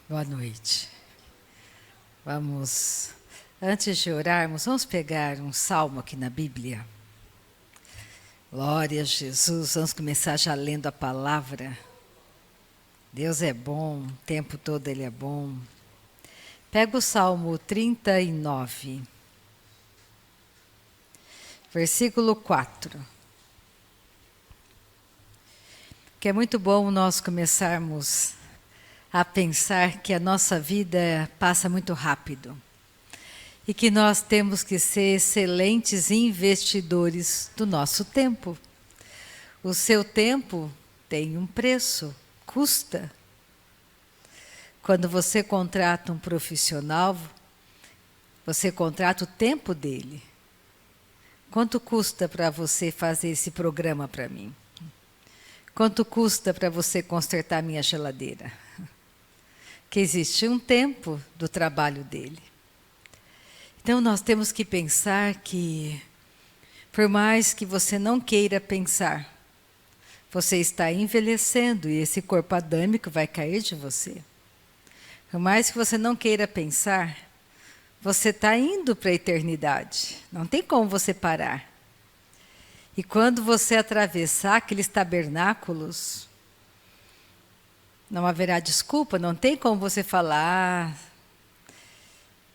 Boa noite. Antes de orarmos, vamos pegar um salmo aqui na Bíblia. Glória a Jesus, vamos começar já lendo a palavra. Deus é bom, o tempo todo Ele é bom. Pega o Salmo 39, versículo 4. Que é muito bom nós começarmos a pensar que a nossa vida passa muito rápido e que nós temos que ser excelentes investidores do nosso tempo. O seu tempo tem um preço, custa. Quando você contrata um profissional, você contrata o tempo dele. Quanto custa para você fazer esse programa para mim? Quanto custa para você consertar minha geladeira? Que existe um tempo do trabalho dele. Então nós temos que pensar que, por mais que você não queira pensar, você está envelhecendo e esse corpo adâmico vai cair de você. Por mais que você não queira pensar, você está indo para a eternidade. Não tem como você parar. E quando você atravessar aqueles tabernáculos, não haverá desculpa, não tem como você falar,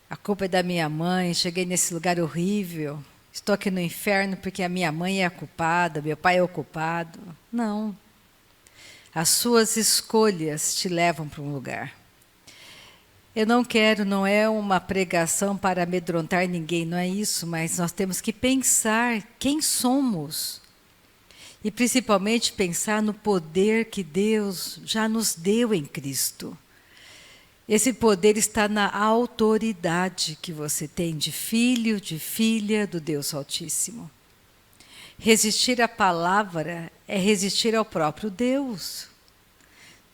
a culpa é da minha mãe, cheguei nesse lugar horrível, estou aqui no inferno porque a minha mãe é a culpada, meu pai é o culpado. Não. As suas escolhas te levam para um lugar. Eu não é uma pregação para amedrontar ninguém, não é isso, mas nós temos que pensar quem somos. E principalmente pensar no poder que Deus já nos deu em Cristo. Esse poder está na autoridade que você tem de filho, de filha do Deus Altíssimo. Resistir à palavra é resistir ao próprio Deus.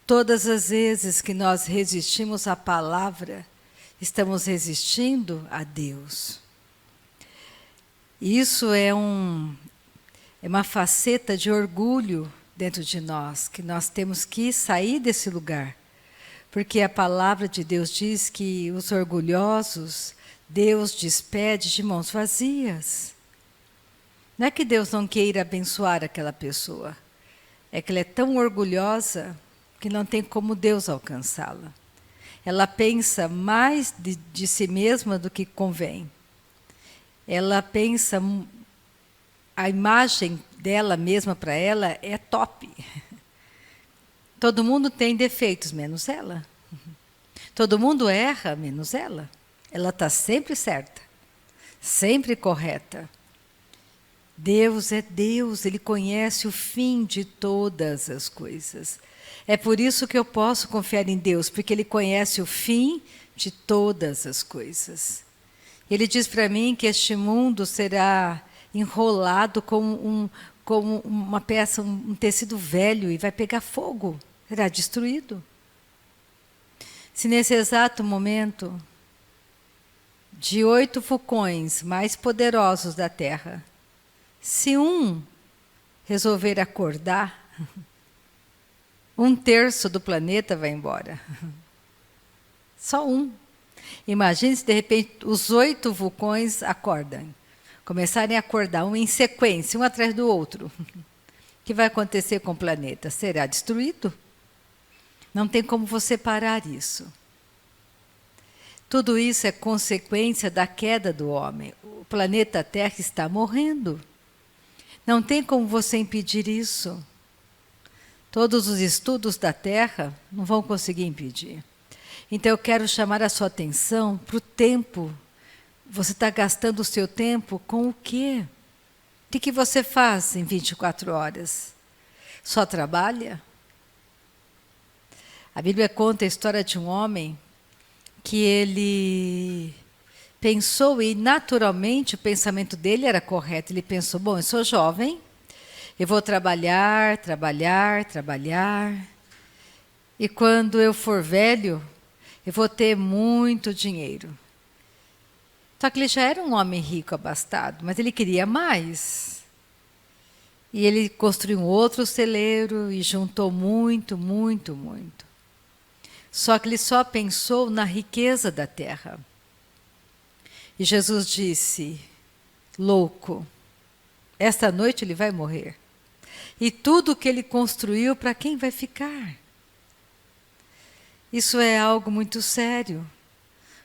Todas as vezes que nós resistimos à palavra, estamos resistindo a Deus. Isso é uma faceta de orgulho dentro de nós, que nós temos que sair desse lugar. Porque a palavra de Deus diz que os orgulhosos, Deus despede de mãos vazias. Não é que Deus não queira abençoar aquela pessoa, é que ela é tão orgulhosa que não tem como Deus alcançá-la. Ela pensa mais de si mesma do que convém. Ela pensa, a imagem dela mesma para ela é top. Todo mundo tem defeitos, menos ela. Todo mundo erra, menos ela. Ela está sempre certa, sempre correta. Deus é Deus, Ele conhece o fim de todas as coisas. É por isso que eu posso confiar em Deus, porque Ele conhece o fim de todas as coisas. Ele diz para mim que este mundo será enrolado como uma peça, um tecido velho, e vai pegar fogo, será destruído. Se nesse exato momento, de 8 vulcões mais poderosos da Terra, se um resolver acordar, 1/3 do planeta vai embora. Só um. Imagine se de repente os 8 vulcões acordam. Começarem a acordar, um em sequência, um atrás do outro. O que vai acontecer com o planeta? Será destruído. Não tem como você parar isso. Tudo isso é consequência da queda do homem. O planeta Terra está morrendo. Não tem como você impedir isso. Todos os estudos da Terra não vão conseguir impedir. Então eu quero chamar a sua atenção para o tempo. Você está gastando o seu tempo com o quê? O que você faz em 24 horas? Só trabalha? A Bíblia conta a história de um homem que ele pensou, e naturalmente o pensamento dele era correto. Ele pensou, bom, eu sou jovem, eu vou trabalhar, e quando eu for velho, eu vou ter muito dinheiro. Só que ele já era um homem rico, abastado, mas ele queria mais. E ele construiu um outro celeiro e juntou muito. Só que ele só pensou na riqueza da terra. E Jesus disse: louco, esta noite ele vai morrer. E tudo que ele construiu, para quem vai ficar? Isso é algo muito sério.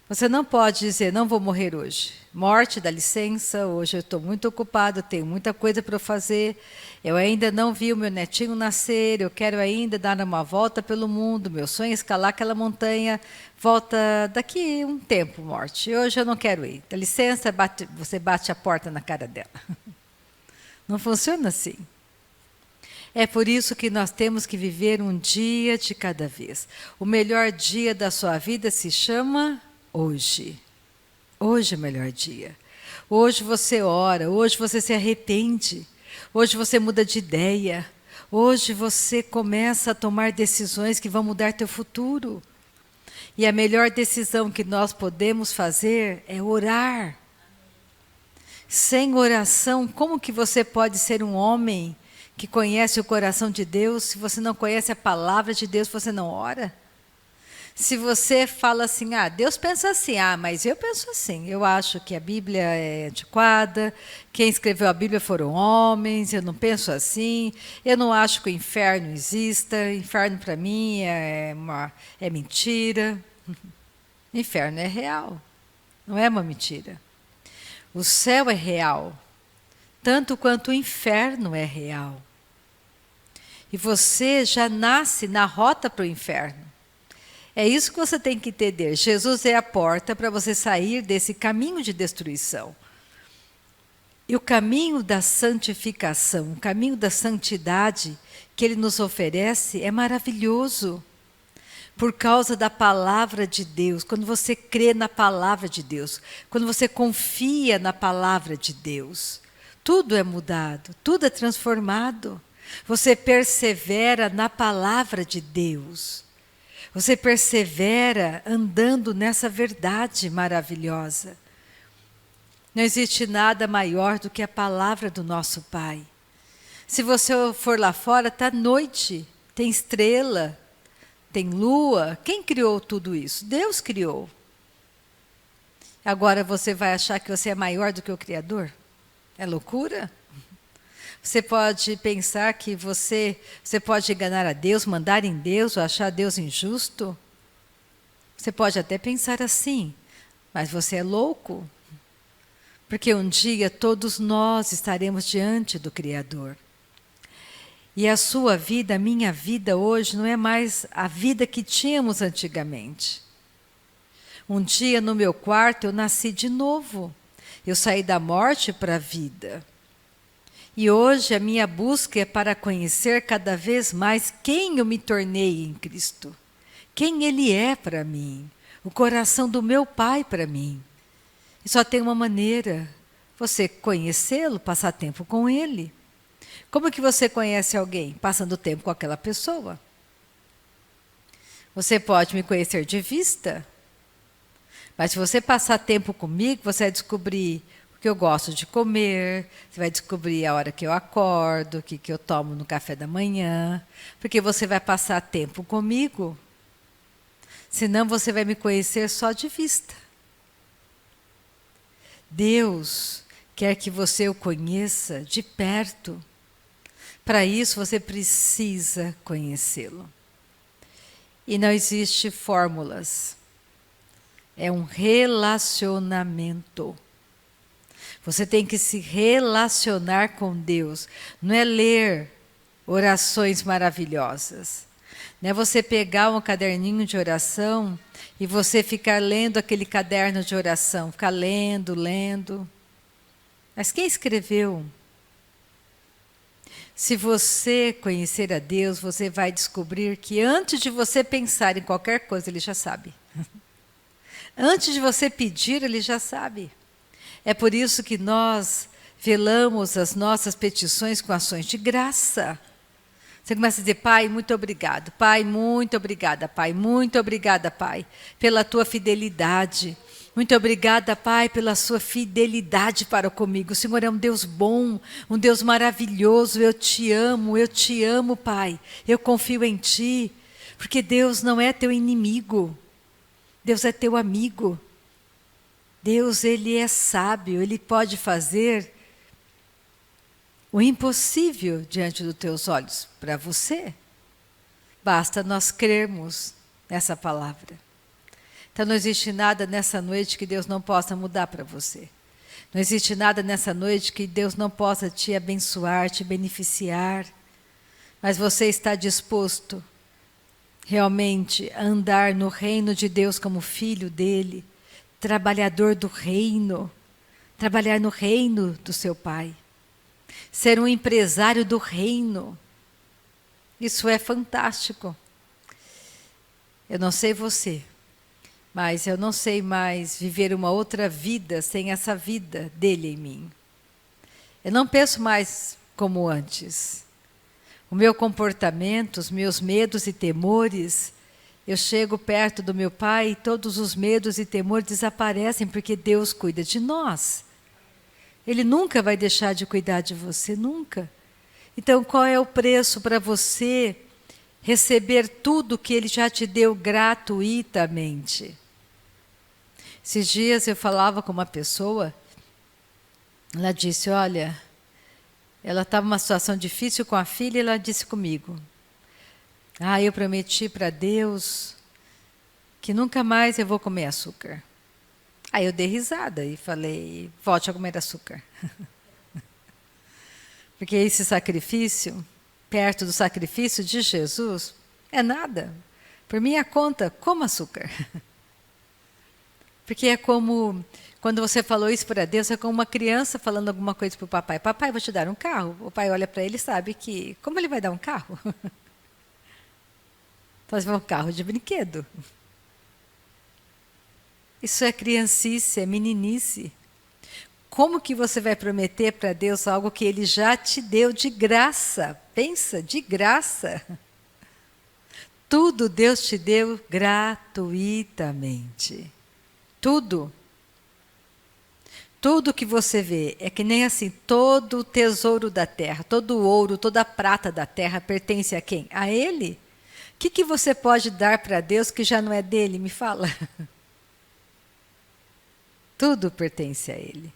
Você não pode dizer, não vou morrer hoje. Morte, dá licença, hoje eu estou muito ocupado, tenho muita coisa para fazer. Eu ainda não vi o meu netinho nascer, eu quero ainda dar uma volta pelo mundo. Meu sonho é escalar aquela montanha, volta daqui um tempo, morte. Hoje eu não quero ir. Dá licença, você bate a porta na cara dela. Não funciona assim. É por isso que nós temos que viver um dia de cada vez. O melhor dia da sua vida se chama hoje. Hoje é o melhor dia. Hoje você ora, hoje você se arrepende, hoje você muda de ideia, hoje você começa a tomar decisões que vão mudar teu futuro. E a melhor decisão que nós podemos fazer é orar. Sem oração, como que você pode ser um homem que conhece o coração de Deus, se você não conhece a palavra de Deus, você não ora? Se você fala assim, Deus pensa assim, mas eu penso assim, eu acho que a Bíblia é antiquada, quem escreveu a Bíblia foram homens, eu não penso assim, eu não acho que o inferno exista, inferno para mim é mentira. Inferno é real, não é uma mentira. O céu é real, tanto quanto o inferno é real. E você já nasce na rota para o inferno. É isso que você tem que entender. Jesus é a porta para você sair desse caminho de destruição. E o caminho da santificação, o caminho da santidade que Ele nos oferece é maravilhoso. Por causa da palavra de Deus, quando você crê na palavra de Deus, quando você confia na palavra de Deus, tudo é mudado, tudo é transformado. Você persevera na palavra de Deus. Você persevera andando nessa verdade maravilhosa. Não existe nada maior do que a palavra do nosso Pai. Se você for lá fora, está noite, tem estrela, tem lua. Quem criou tudo isso? Deus criou. Agora você vai achar que você é maior do que o Criador? É loucura? Você pode pensar que você pode enganar a Deus, mandar em Deus ou achar Deus injusto? Você pode até pensar assim, mas você é louco. Porque um dia todos nós estaremos diante do Criador. E a sua vida, a minha vida hoje, não é mais a vida que tínhamos antigamente. Um dia no meu quarto eu nasci de novo. Eu saí da morte para a vida. E hoje a minha busca é para conhecer cada vez mais quem eu me tornei em Cristo. Quem Ele é para mim. O coração do meu Pai para mim. E só tem uma maneira. Você conhecê-lo, passar tempo com Ele. Como que você conhece alguém? Passando tempo com aquela pessoa. Você pode me conhecer de vista. Mas se você passar tempo comigo, você vai descobrir o que eu gosto de comer, você vai descobrir a hora que eu acordo, o que eu tomo no café da manhã, porque você vai passar tempo comigo. Senão você vai me conhecer só de vista. Deus quer que você o conheça de perto. Para isso você precisa conhecê-lo. E não existe fórmulas. É um relacionamento. Você tem que se relacionar com Deus. Não é ler orações maravilhosas. Não é você pegar um caderninho de oração e você ficar lendo aquele caderno de oração. Ficar lendo, lendo. Mas quem escreveu? Se você conhecer a Deus, você vai descobrir que antes de você pensar em qualquer coisa, Ele já sabe. Antes de você pedir, Ele já sabe. É por isso que nós velamos as nossas petições com ações de graça. Você começa a dizer, Pai, muito obrigado. Pai, muito obrigada, Pai. Muito obrigada, Pai, pela tua fidelidade. Muito obrigada, Pai, pela sua fidelidade para comigo. O Senhor é um Deus bom, um Deus maravilhoso. Eu te amo, Pai. Eu confio em Ti. Porque Deus não é teu inimigo. Deus é teu amigo. Deus, Ele é sábio, Ele pode fazer o impossível diante dos teus olhos para você. Basta nós crermos nessa palavra. Então não existe nada nessa noite que Deus não possa mudar para você. Não existe nada nessa noite que Deus não possa te abençoar, te beneficiar. Mas você está disposto realmente a andar no reino de Deus como filho dele, trabalhador do reino, trabalhar no reino do seu Pai, ser um empresário do reino. Isso é fantástico. Eu não sei você, mas eu não sei mais viver uma outra vida sem essa vida dele em mim. Eu não penso mais como antes. O meu comportamento, os meus medos e temores, eu chego perto do meu Pai e todos os medos e temores desaparecem porque Deus cuida de nós. Ele nunca vai deixar de cuidar de você, nunca. Então, qual é o preço para você receber tudo que Ele já te deu gratuitamente? Esses dias eu falava com uma pessoa, ela disse, olha, ela estava numa situação difícil com a filha e ela disse comigo, eu prometi para Deus que nunca mais eu vou comer açúcar. Aí eu dei risada e falei, volte a comer açúcar. Porque esse sacrifício, perto do sacrifício de Jesus, é nada. Por minha conta, coma açúcar. Porque é como, quando você falou isso para Deus, é como uma criança falando alguma coisa para o papai. Papai, vou te dar um carro. O pai olha para ele e sabe que, como ele vai dar um carro? Então, um carro de brinquedo. Isso é criancice, é meninice. Como que você vai prometer para Deus algo que Ele já te deu de graça? Pensa, de graça. Tudo Deus te deu gratuitamente. Tudo. Tudo que você vê é que nem assim, todo o tesouro da terra, todo o ouro, toda a prata da terra pertence a quem? A Ele. O que você pode dar para Deus que já não é dele? Me fala. Tudo pertence a Ele.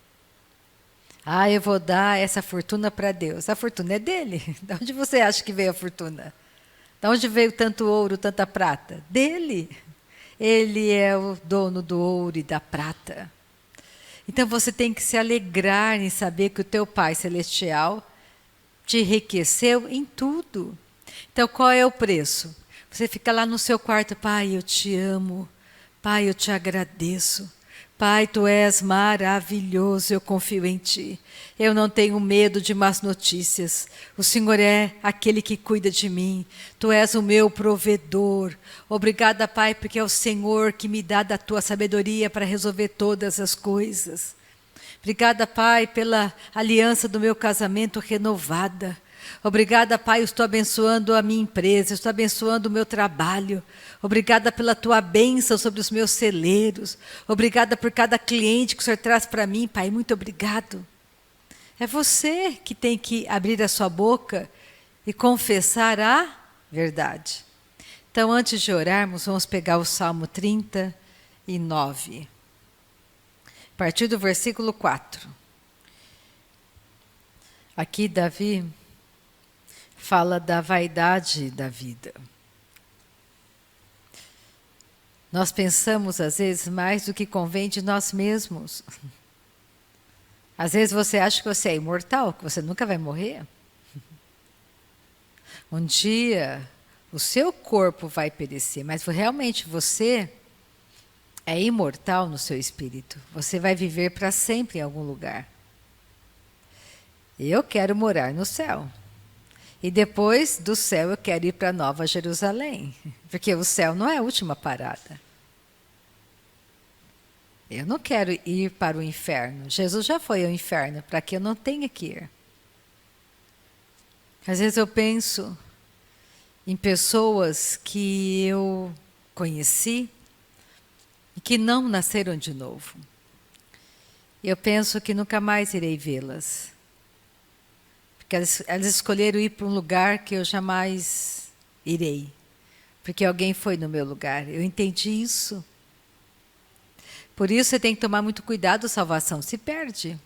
Eu vou dar essa fortuna para Deus. A fortuna é dele. De onde você acha que veio a fortuna? De onde veio tanto ouro, tanta prata? Dele. Ele é o dono do ouro e da prata. Então você tem que se alegrar em saber que o teu Pai Celestial te enriqueceu em tudo. Então qual é o preço? Você fica lá no seu quarto, Pai, eu te amo. Pai, eu te agradeço. Pai, Tu és maravilhoso, eu confio em Ti. Eu não tenho medo de más notícias. O Senhor é aquele que cuida de mim. Tu és o meu provedor. Obrigada, Pai, porque é o Senhor que me dá da Tua sabedoria para resolver todas as coisas. Obrigada, Pai, pela aliança do meu casamento renovada. Obrigada, Pai, eu estou abençoando a minha empresa, eu estou abençoando o meu trabalho. Obrigada pela Tua bênção sobre os meus celeiros. Obrigada por cada cliente que o Senhor traz para mim, Pai, muito obrigado. É você que tem que abrir a sua boca e confessar a verdade. Então, antes de orarmos, vamos pegar o Salmo 39. A partir do versículo 4. Aqui, Davi fala da vaidade da vida. Nós pensamos, às vezes, mais do que convém de nós mesmos. Às vezes você acha que você é imortal, que você nunca vai morrer. Um dia, o seu corpo vai perecer, mas realmente você é imortal no seu espírito. Você vai viver para sempre em algum lugar. Eu quero morar no céu. E depois do céu eu quero ir para Nova Jerusalém, porque o céu não é a última parada. Eu não quero ir para o inferno. Jesus já foi ao inferno, para que eu não tenha que ir. Às vezes eu penso em pessoas que eu conheci e que não nasceram de novo. Eu penso que nunca mais irei vê-las. Porque elas escolheram ir para um lugar que eu jamais irei. porque alguém foi no meu lugar. Eu entendi isso. Por isso você tem que tomar muito cuidado, salvação se perde.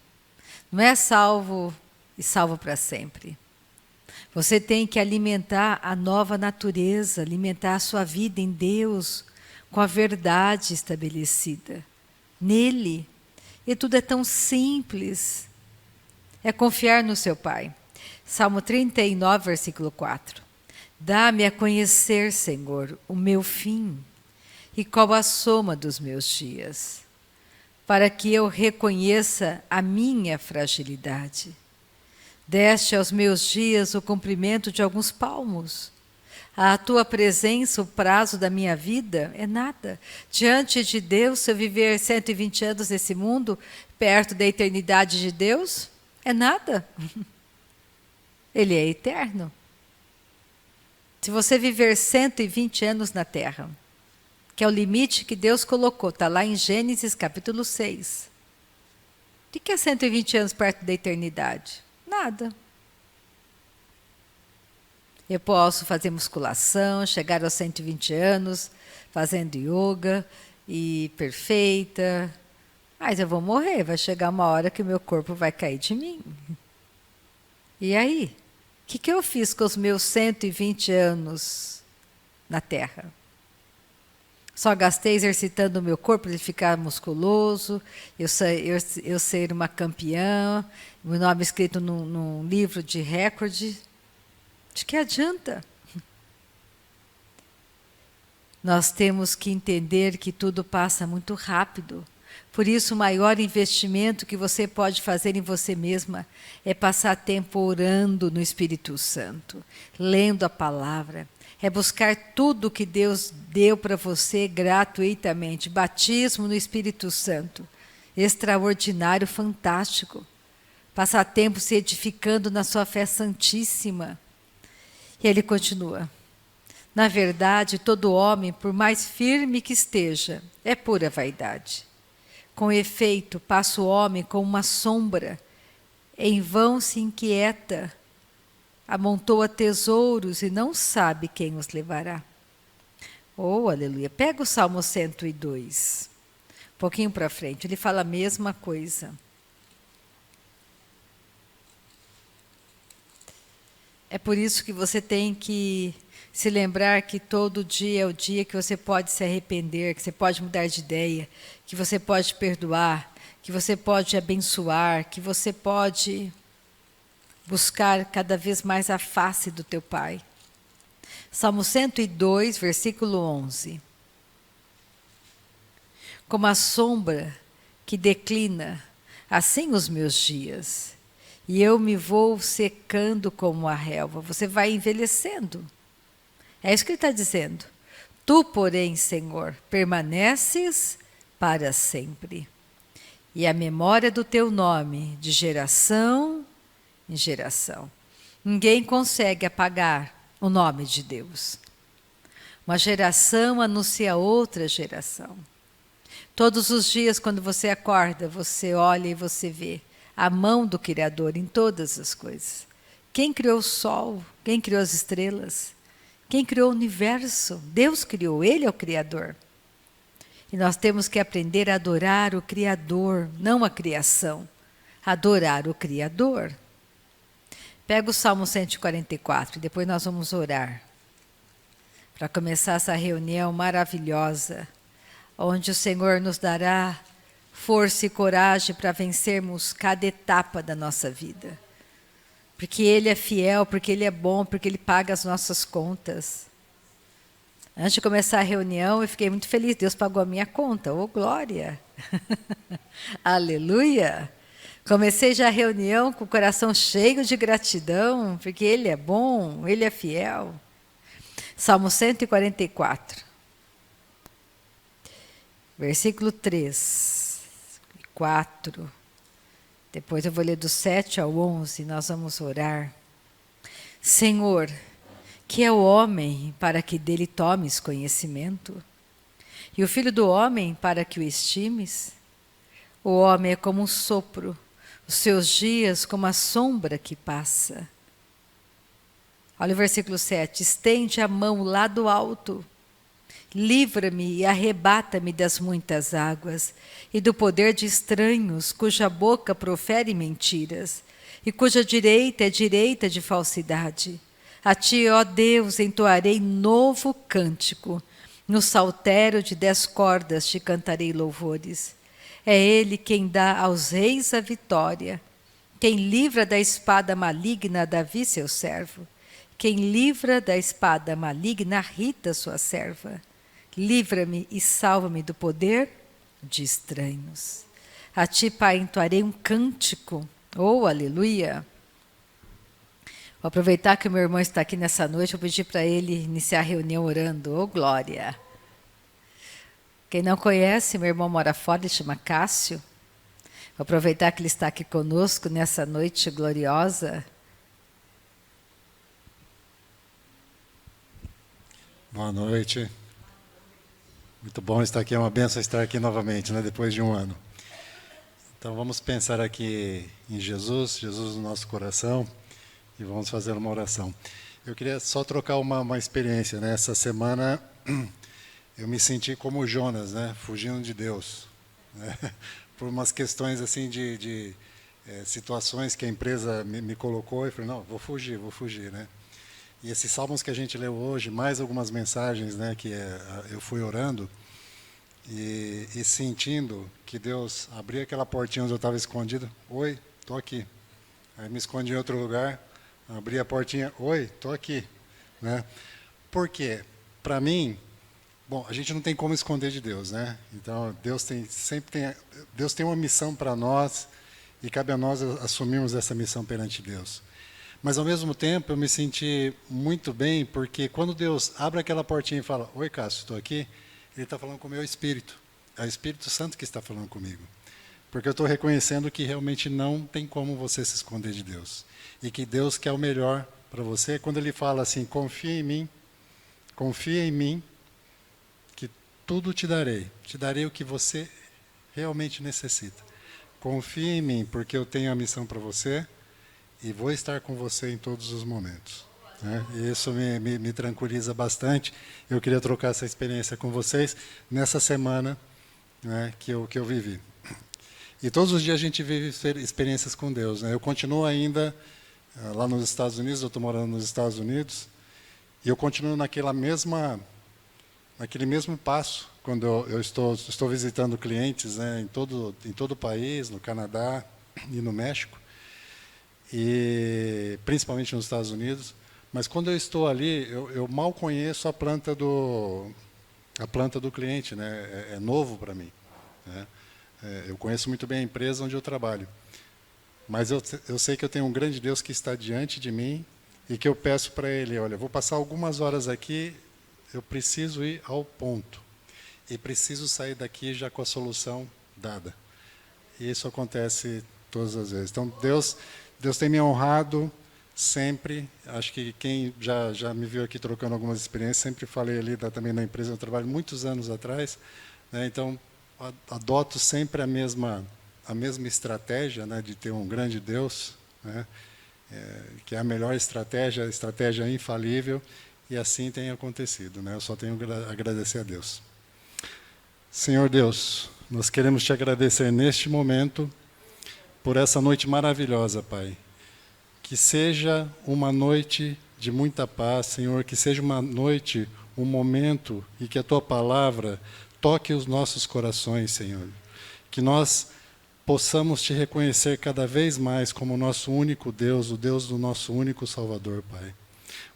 Não é salvo e salvo para sempre. Você tem que alimentar a nova natureza, alimentar a sua vida em Deus, com a verdade estabelecida nele. E tudo é tão simples. É confiar no seu Pai. Salmo 39, versículo 4. Dá-me a conhecer, Senhor, o meu fim e qual a soma dos meus dias, para que eu reconheça a minha fragilidade. Deste aos meus dias o comprimento de alguns palmos. A tua presença, o prazo da minha vida, é nada. Diante de Deus, se eu viver 120 anos nesse mundo, perto da eternidade de Deus, é nada. Ele é eterno. Se você viver 120 anos na Terra, que é o limite que Deus colocou, está lá em Gênesis capítulo 6. O que é 120 anos perto da eternidade? Nada. Eu posso fazer musculação, chegar aos 120 anos, fazendo yoga, e perfeita, mas eu vou morrer, vai chegar uma hora que o meu corpo vai cair de mim. E aí? O que eu fiz com os meus 120 anos na Terra? Só gastei exercitando o meu corpo para ele ficar musculoso, eu ser uma campeã, meu nome escrito num livro de recorde. De que adianta? Nós temos que entender que tudo passa muito rápido. Por isso, o maior investimento que você pode fazer em você mesma é passar tempo orando no Espírito Santo, lendo a palavra, é buscar tudo que Deus deu para você gratuitamente. Batismo no Espírito Santo, extraordinário, fantástico. Passar tempo se edificando na sua fé santíssima. E ele continua. Na verdade, todo homem, por mais firme que esteja, é pura vaidade. Com efeito, passa o homem como uma sombra, em vão se inquieta, amontoa tesouros e não sabe quem os levará. Oh, aleluia. Pega o Salmo 102, um pouquinho para frente, ele fala a mesma coisa. É por isso que você tem que se lembrar que todo dia é o dia que você pode se arrepender, que você pode mudar de ideia, que você pode perdoar, que você pode abençoar, que você pode buscar cada vez mais a face do teu Pai. Salmo 102, versículo 11. Como a sombra que declina, assim os meus dias, e eu me vou secando como a relva. Você vai envelhecendo. É isso que ele está dizendo. Tu, porém, Senhor, permaneces para sempre. E a memória do teu nome, de geração em geração. Ninguém consegue apagar o nome de Deus. Uma geração anuncia outra geração. Todos os dias, quando você acorda, você olha e você vê a mão do Criador em todas as coisas. Quem criou o sol? Quem criou as estrelas? Quem criou o universo? Deus criou, Ele é o Criador. E nós temos que aprender a adorar o Criador, não a criação. Adorar o Criador. Pega o Salmo 144 e depois nós vamos orar. Para começar essa reunião maravilhosa, onde o Senhor nos dará força e coragem para vencermos cada etapa da nossa vida. Porque Ele é fiel, porque Ele é bom, porque Ele paga as nossas contas. Antes de começar a reunião, eu fiquei muito feliz. Deus pagou a minha conta. Oh, glória! Aleluia! Comecei já a reunião com o coração cheio de gratidão, porque Ele é bom, Ele é fiel. Salmo 144. Versículo 3, 4. Depois eu vou ler do 7 ao 11, nós vamos orar. Senhor, que é o homem para que dele tomes conhecimento? E o filho do homem para que o estimes? O homem é como um sopro, os seus dias como a sombra que passa. Olha o versículo 7. Estende a mão lá do alto. Livra-me e arrebata-me das muitas águas e do poder de estranhos, cuja boca profere mentiras e cuja direita é direita de falsidade. A ti, ó Deus, entoarei novo cântico. No saltério de 10 cordas te cantarei louvores. É ele quem dá aos reis a vitória, quem livra da espada maligna Davi, seu servo, quem livra da espada maligna Rita, sua serva. Livra-me e salva-me do poder de estranhos. A ti, Pai, entoarei um cântico. Oh, aleluia! Vou aproveitar que o meu irmão está aqui nessa noite, vou pedir para ele iniciar a reunião orando. Oh, glória! Quem não conhece, meu irmão mora fora, ele chama Cássio. Vou aproveitar que ele está aqui conosco nessa noite gloriosa. Boa noite. Muito bom estar aqui, é uma bênção estar aqui novamente, né, depois de um ano. Então vamos pensar aqui em Jesus, Jesus no nosso coração, e vamos fazer uma oração. Eu queria só trocar uma experiência, né? Essa semana eu me senti como Jonas, né, fugindo de Deus, né? Por umas questões assim de situações que a empresa me colocou, e falei, não, vou fugir, né? E esses salmos que a gente leu hoje, mais algumas mensagens, né, que eu fui orando e sentindo que Deus abria aquela portinha onde eu estava escondido. Oi, estou aqui. Aí me escondi em outro lugar, abri a portinha. Oi, estou aqui. Né? Por quê? Para mim, bom, a gente não tem como esconder de Deus, né? Então Deus tem uma missão para nós e cabe a nós assumirmos essa missão perante Deus. Mas, ao mesmo tempo, eu me senti muito bem, porque quando Deus abre aquela portinha e fala, oi, Cássio, estou aqui, Ele está falando com o meu espírito. É o Espírito Santo que está falando comigo. Porque eu estou reconhecendo que realmente não tem como você se esconder de Deus. E que Deus quer o melhor para você. Quando Ele fala assim, confia em mim, que tudo te darei o que você realmente necessita. Confia em mim, porque eu tenho a missão para você, e vou estar com você em todos os momentos. Né? E isso me tranquiliza bastante. Eu queria trocar essa experiência com vocês nessa semana, né, que eu vivi. E todos os dias a gente vive experiências com Deus. Né? Eu continuo ainda lá nos Estados Unidos, eu estou morando nos Estados Unidos, e eu continuo naquele mesmo passo, quando eu estou visitando clientes, né, em todo o país, no Canadá e no México, e principalmente nos Estados Unidos. Mas quando eu estou ali, eu mal conheço a planta do cliente, né? É novo para mim. Né? Eu conheço muito bem a empresa onde eu trabalho. Mas eu sei que eu tenho um grande Deus que está diante de mim e que eu peço para Ele, olha, eu vou passar algumas horas aqui, eu preciso ir ao ponto. E preciso sair daqui já com a solução dada. E isso acontece todas as vezes. Então, Deus tem me honrado sempre. Acho que quem já me viu aqui trocando algumas experiências, sempre falei ali também na empresa, eu trabalho muitos anos atrás. Né, então, adoto sempre a mesma estratégia, né, de ter um grande Deus, né, que é a melhor estratégia, a estratégia infalível, e assim tem acontecido. Né, eu só tenho a agradecer a Deus. Senhor Deus, nós queremos te agradecer neste momento por essa noite maravilhosa, Pai. Que seja uma noite de muita paz, Senhor, que seja uma noite, um momento, e que a Tua palavra toque os nossos corações, Senhor. Que nós possamos te reconhecer cada vez mais como o nosso único Deus, o Deus do nosso único Salvador, Pai.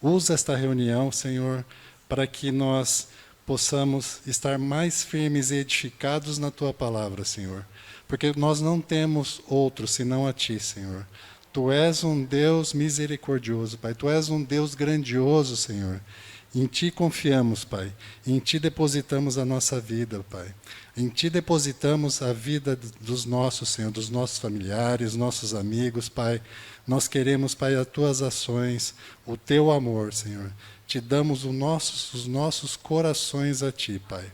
Usa esta reunião, Senhor, para que nós possamos estar mais firmes e edificados na Tua palavra, Senhor. Porque nós não temos outro senão a Ti, Senhor. Tu és um Deus misericordioso, Pai. Tu és um Deus grandioso, Senhor. Em Ti confiamos, Pai. Em Ti depositamos a nossa vida, Pai. Em Ti depositamos a vida dos nossos, Senhor, dos nossos familiares, nossos amigos, Pai. Nós queremos, Pai, as Tuas ações, o Teu amor, Senhor. Te damos os nossos corações a Ti, Pai.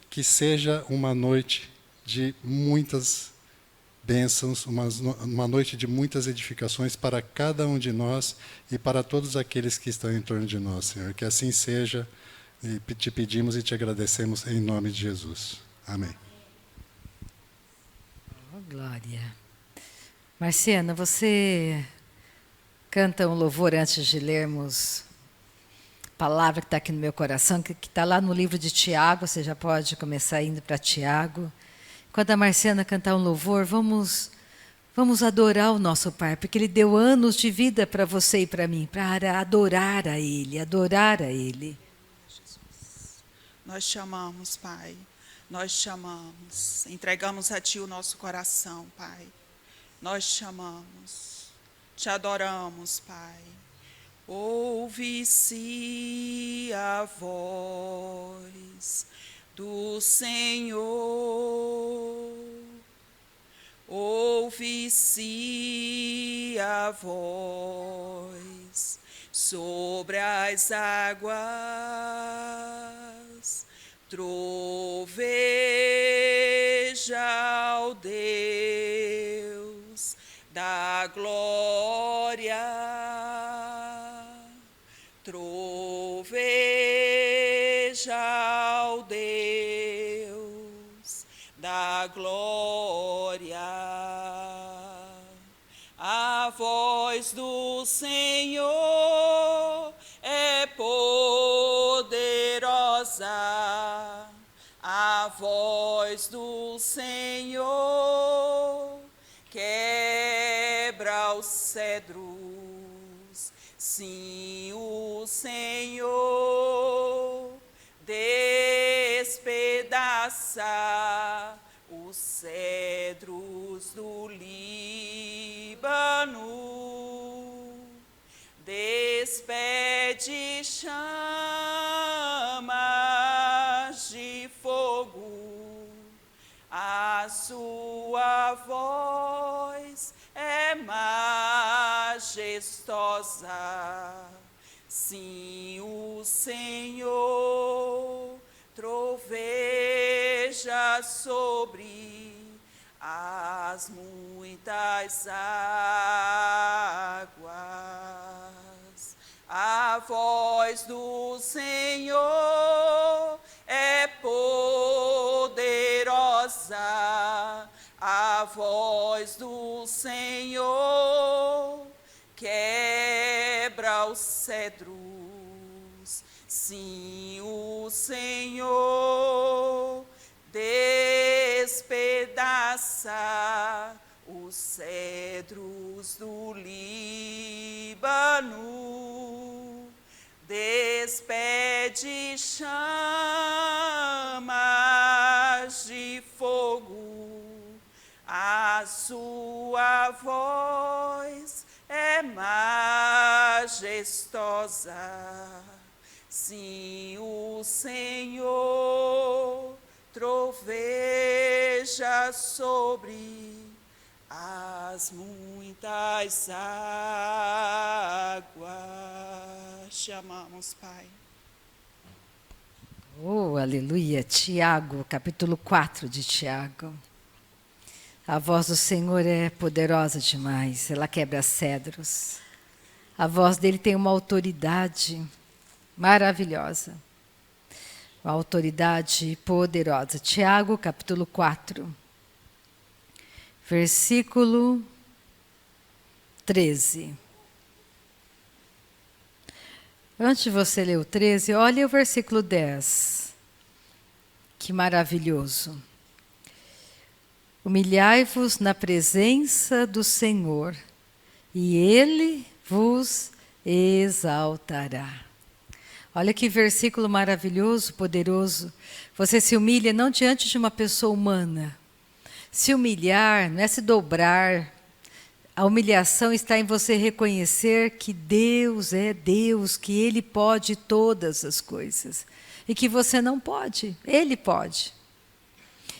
Que seja uma noite de muitas bênçãos, uma noite de muitas edificações para cada um de nós e para todos aqueles que estão em torno de nós, Senhor. Que assim seja, e te pedimos e te agradecemos em nome de Jesus. Amém. Oh, glória. Marciana, você canta um louvor antes de lermos a palavra que está aqui no meu coração, que está lá no livro de Tiago. Você já pode começar indo para Tiago. Quando a Marciana cantar um louvor, vamos adorar o nosso Pai, porque Ele deu anos de vida para você e para mim, para adorar a Ele, adorar a Ele. Jesus, nós te amamos, Pai, nós te amamos, entregamos a Ti o nosso coração, Pai, nós te amamos, te adoramos, Pai. Ouve-se a voz do Senhor, ouve-se a voz sobre as águas, troveja ao Deus da glória, troveja ao Deus da glória. A voz do Senhor é poderosa, a voz do Senhor quebra os cedros. Sim, o Senhor despedaça os cedros do Líbano, despede chamas de fogo, a sua voz é majestosa. Sim, o Senhor troveja sobre as muitas águas. A voz do Senhor é poderosa, a voz do Senhor quebra os cedros. Sim, o Senhor despedaça os cedros do Líbano, despede chamas de fogo, a sua voz é majestosa. Sim, o Senhor troveja sobre as muitas águas. Chamamos, Pai. Oh, aleluia. Tiago, capítulo 4 de Tiago. A voz do Senhor é poderosa demais, ela quebra cedros. A voz dele tem uma autoridade maravilhosa, uma autoridade poderosa. Tiago, capítulo 4, versículo 13. Antes de você ler o 13, olha o versículo 10. Que maravilhoso. Humilhai-vos na presença do Senhor, e Ele vos exaltará. Olha que versículo maravilhoso, poderoso. Você se humilha não diante de uma pessoa humana. Se humilhar não é se dobrar. A humilhação está em você reconhecer que Deus é Deus, que Ele pode todas as coisas. E que você não pode, Ele pode.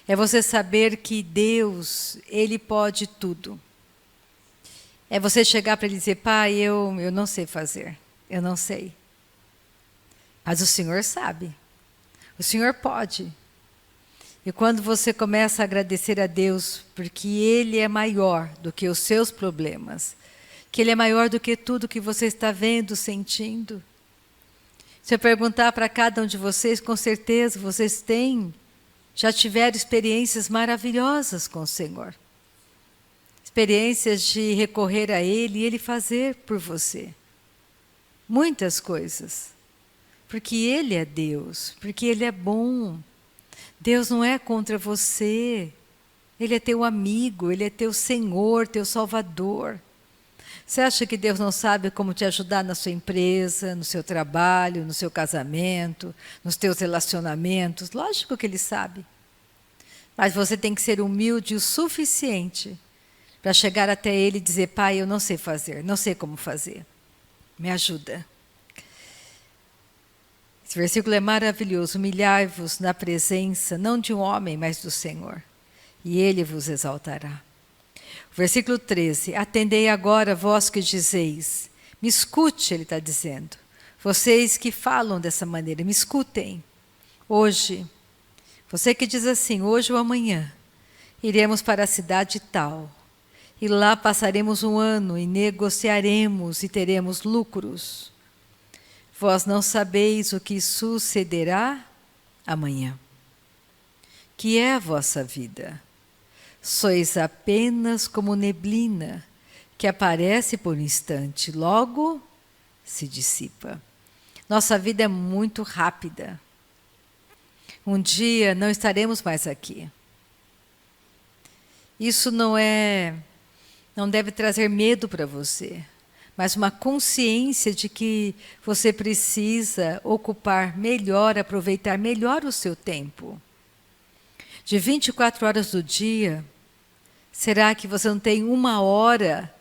É você saber que Deus, Ele pode tudo. É você chegar para Ele e dizer, Pai, eu não sei fazer, eu não sei. Mas o Senhor sabe, o Senhor pode. E quando você começa a agradecer a Deus, porque Ele é maior do que os seus problemas, que Ele é maior do que tudo que você está vendo, sentindo. Se eu perguntar para cada um de vocês, com certeza vocês já tiveram experiências maravilhosas com o Senhor. Experiências de recorrer a Ele e Ele fazer por você. Muitas coisas. Porque Ele é Deus, porque Ele é bom. Deus não é contra você. Ele é teu amigo, Ele é teu Senhor, teu Salvador. Você acha que Deus não sabe como te ajudar na sua empresa, no seu trabalho, no seu casamento, nos teus relacionamentos? Lógico que Ele sabe. Mas você tem que ser humilde o suficiente para chegar até Ele e dizer: Pai, eu não sei fazer, não sei como fazer. Me ajuda. Esse versículo é maravilhoso. Humilhai-vos na presença, não de um homem, mas do Senhor, e Ele vos exaltará. Versículo 13. Atendei agora, vós que dizeis. Me escute, ele está dizendo. Vocês que falam dessa maneira, me escutem. Hoje, você que diz assim, hoje ou amanhã, iremos para a cidade tal, e lá passaremos um ano, e negociaremos, e teremos lucros. Vós não sabeis o que sucederá amanhã. Que é a vossa vida? Sois apenas como neblina, que aparece por um instante, logo se dissipa. Nossa vida é muito rápida. Um dia não estaremos mais aqui. Isso não deve trazer medo para você, mas uma consciência de que você precisa ocupar melhor, aproveitar melhor o seu tempo. De 24 horas do dia, será que você não tem 1 hora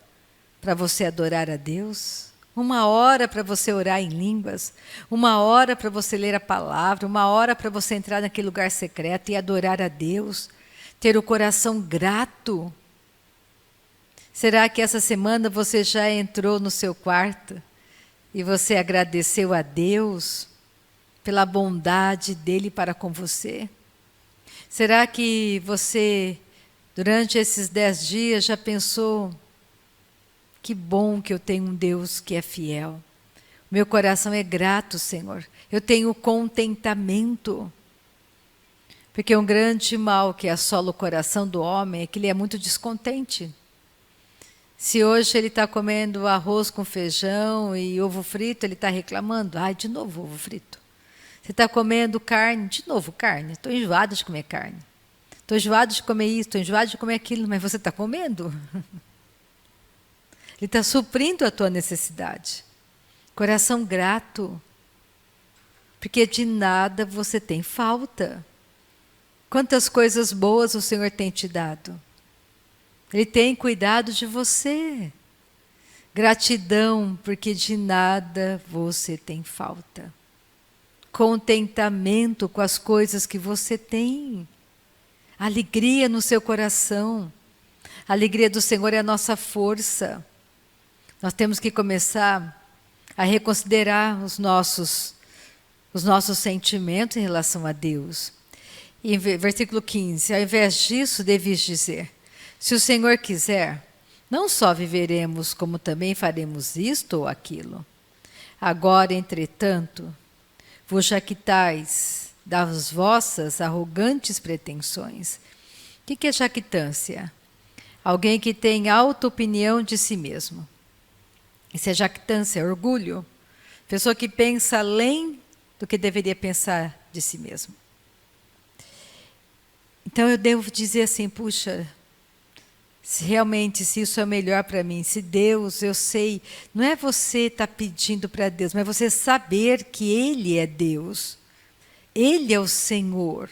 para você adorar a Deus? 1 hora para você orar em línguas? 1 hora para você ler a palavra? 1 hora para você entrar naquele lugar secreto e adorar a Deus? Ter o coração grato? Será que essa semana você já entrou no seu quarto e você agradeceu a Deus pela bondade dEle para com você? Será que você, durante esses 10 dias, já pensou: que bom que eu tenho um Deus que é fiel. Meu coração é grato, Senhor. Eu tenho contentamento. Porque um grande mal que assola o coração do homem é que ele é muito descontente. Se hoje ele está comendo arroz com feijão e ovo frito, ele está reclamando. Ai, de novo ovo frito. Você está comendo carne, de novo carne. Estou enjoado de comer carne. Estou enjoado de comer isso, estou enjoado de comer aquilo, mas você está comendo? Ele está suprindo a tua necessidade. Coração grato. Porque de nada você tem falta. Quantas coisas boas o Senhor tem te dado. Ele tem cuidado de você. Gratidão, porque de nada você tem falta. Contentamento com as coisas que você tem. Alegria no seu coração. A alegria do Senhor é a nossa força. Nós temos que começar a reconsiderar os nossos sentimentos em relação a Deus. E versículo 15, ao invés disso, devis dizer: se o Senhor quiser, não só viveremos, como também faremos isto ou aquilo. Agora, entretanto, vos jactais das vossas arrogantes pretensões. O que é jactância? Alguém que tem alta opinião de si mesmo. Isso é jactância, é orgulho. Pessoa que pensa além do que deveria pensar de si mesmo. Então eu devo dizer assim, puxa, se isso é o melhor para mim, se Deus, eu sei, não é você estar pedindo para Deus, mas você saber que Ele é Deus. Ele é o Senhor.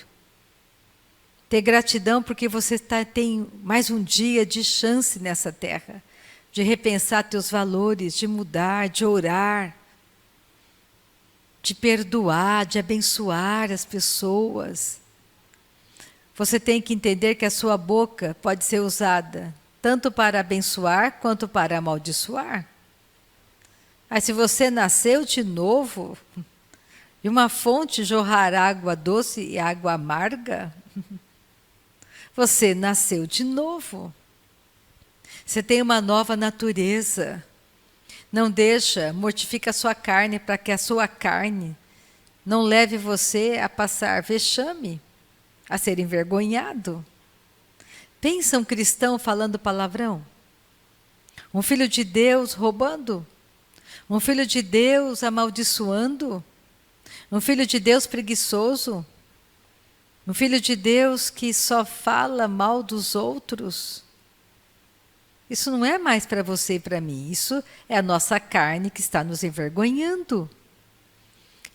Ter gratidão porque você tem mais um dia de chance nessa terra. De repensar teus valores, de mudar, de orar, de perdoar, de abençoar as pessoas. Você tem que entender que a sua boca pode ser usada tanto para abençoar quanto para amaldiçoar. Mas se você nasceu de novo, de uma fonte jorrar água doce e água amarga, Você nasceu de novo. Você tem uma nova natureza. Não deixa, mortifica a sua carne para que a sua carne não leve você a passar vexame, a ser envergonhado. Pensa um cristão falando palavrão. Um filho de Deus roubando. Um filho de Deus amaldiçoando. Um filho de Deus preguiçoso. Um filho de Deus que só fala mal dos outros. Isso não é mais para você e para mim. Isso é a nossa carne que está nos envergonhando.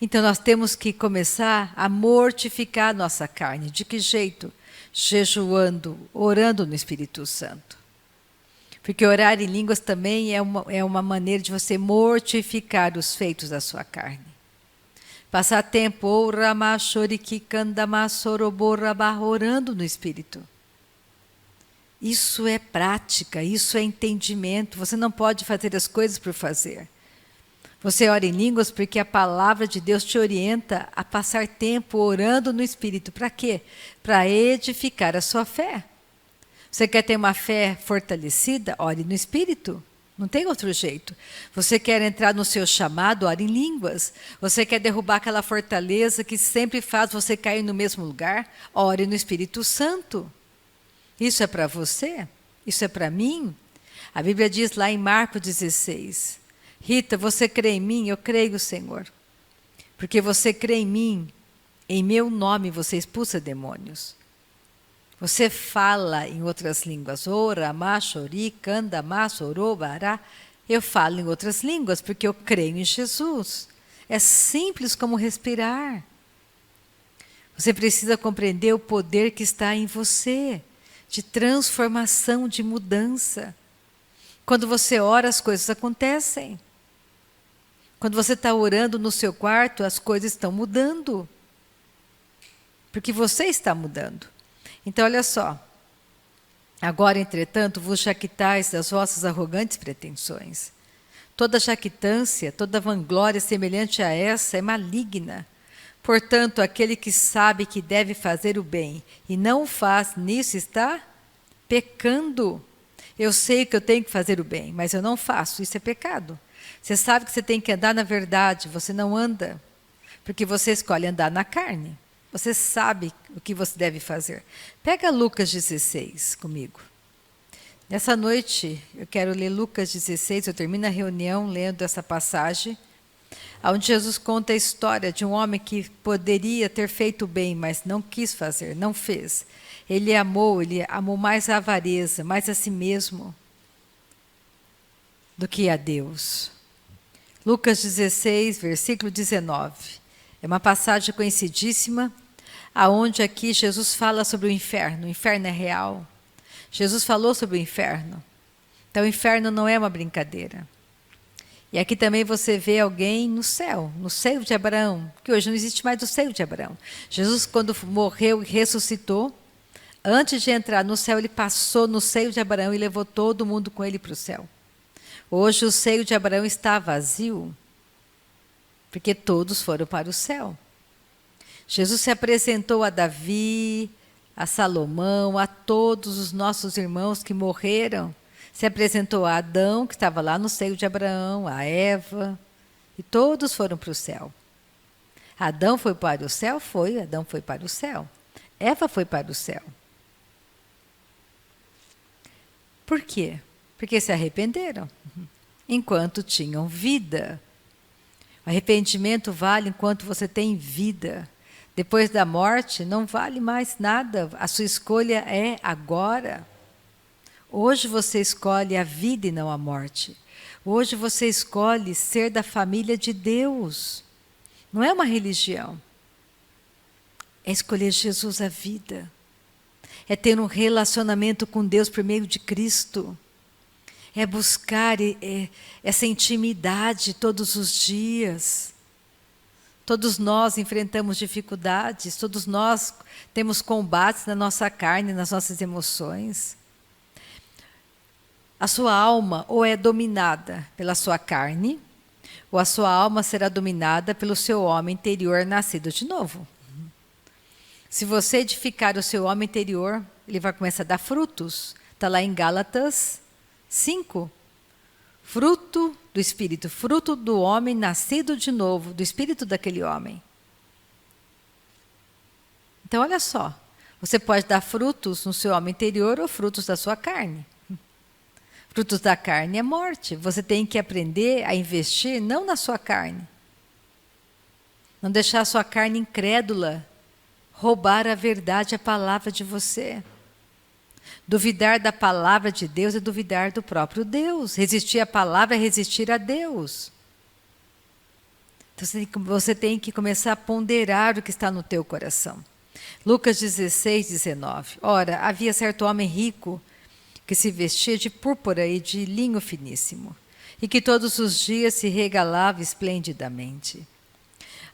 Então nós temos que começar a mortificar a nossa carne. De que jeito? Jejuando, orando no Espírito Santo. Porque orar em línguas também é uma maneira de você mortificar os feitos da sua carne. Passar tempo orando no Espírito. Isso é prática, isso é entendimento. Você não pode fazer as coisas por fazer. Você ora em línguas porque a palavra de Deus te orienta a passar tempo orando no Espírito. Para quê? Para edificar a sua fé. Você quer ter uma fé fortalecida? Ore no Espírito. Não tem outro jeito. Você quer entrar no seu chamado? Ore em línguas. Você quer derrubar aquela fortaleza que sempre faz você cair no mesmo lugar? Ore no Espírito Santo. Isso é para você? Isso é para mim? A Bíblia diz lá em Marcos 16, Rita, você crê em mim? Eu creio, Senhor. Porque você crê em mim, em meu nome você expulsa demônios. Você fala em outras línguas. Ora, machori, kanda, masorobará. Eu falo em outras línguas porque eu creio em Jesus. É simples como respirar. Você precisa compreender o poder que está em você, de transformação, de mudança. Quando você ora, as coisas acontecem. Quando você está orando no seu quarto, as coisas estão mudando. Porque você está mudando. Então, olha só. Agora, entretanto, vos jactais das vossas arrogantes pretensões. Toda jactância, toda vanglória semelhante a essa é maligna. Portanto, aquele que sabe que deve fazer o bem e não o faz, nisso está pecando. Eu sei que eu tenho que fazer o bem, mas eu não faço, isso é pecado. Você sabe que você tem que andar na verdade, você não anda, porque você escolhe andar na carne. Você sabe o que você deve fazer. Pega Lucas 16 comigo. Nessa noite, eu quero ler Lucas 16, eu termino a reunião lendo essa passagem, onde Jesus conta a história de um homem que poderia ter feito o bem, mas não quis fazer, não fez. Ele amou mais a avareza, mais a si mesmo, do que a Deus. Lucas 16, versículo 19. É uma passagem conhecidíssima, aonde aqui Jesus fala sobre o inferno. O inferno é real. Jesus falou sobre o inferno. Então o inferno não é uma brincadeira. E aqui também você vê alguém no céu, no seio de Abraão, que hoje não existe mais o seio de Abraão. Jesus, quando morreu e ressuscitou, antes de entrar no céu, ele passou no seio de Abraão e levou todo mundo com ele para o céu. Hoje o seio de Abraão está vazio, porque todos foram para o céu. Jesus se apresentou a Davi, a Salomão, a todos os nossos irmãos que morreram. Se apresentou a Adão, que estava lá no seio de Abraão, a Eva, e todos foram para o céu. Adão foi para o céu? Foi, Adão foi para o céu. Eva foi para o céu. Por quê? Porque se arrependeram, enquanto tinham vida. O arrependimento vale enquanto você tem vida. Depois da morte, não vale mais nada. A sua escolha é agora. Hoje você escolhe a vida e não a morte. Hoje você escolhe ser da família de Deus. Não é uma religião. É escolher Jesus a vida. É ter um relacionamento com Deus por meio de Cristo. É buscar essa intimidade todos os dias. Todos nós enfrentamos dificuldades, todos nós temos combates na nossa carne, nas nossas emoções. A sua alma ou é dominada pela sua carne, ou a sua alma será dominada pelo seu homem interior nascido de novo. Se você edificar o seu homem interior, ele vai começar a dar frutos. Está lá em Gálatas 5. Fruto do Espírito, fruto do homem nascido de novo, do Espírito daquele homem. Então, olha só, você pode dar frutos no seu homem interior ou frutos da sua carne. Frutos da carne é morte. Você tem que aprender a investir não na sua carne. Não deixar a sua carne incrédula roubar a verdade, a palavra de você. Duvidar da palavra de Deus é duvidar do próprio Deus. Resistir à palavra é resistir a Deus. Então você tem que começar a ponderar o que está no teu coração. Lucas 16, 19. Ora, havia certo homem rico que se vestia de púrpura e de linho finíssimo, e que todos os dias se regalava esplendidamente.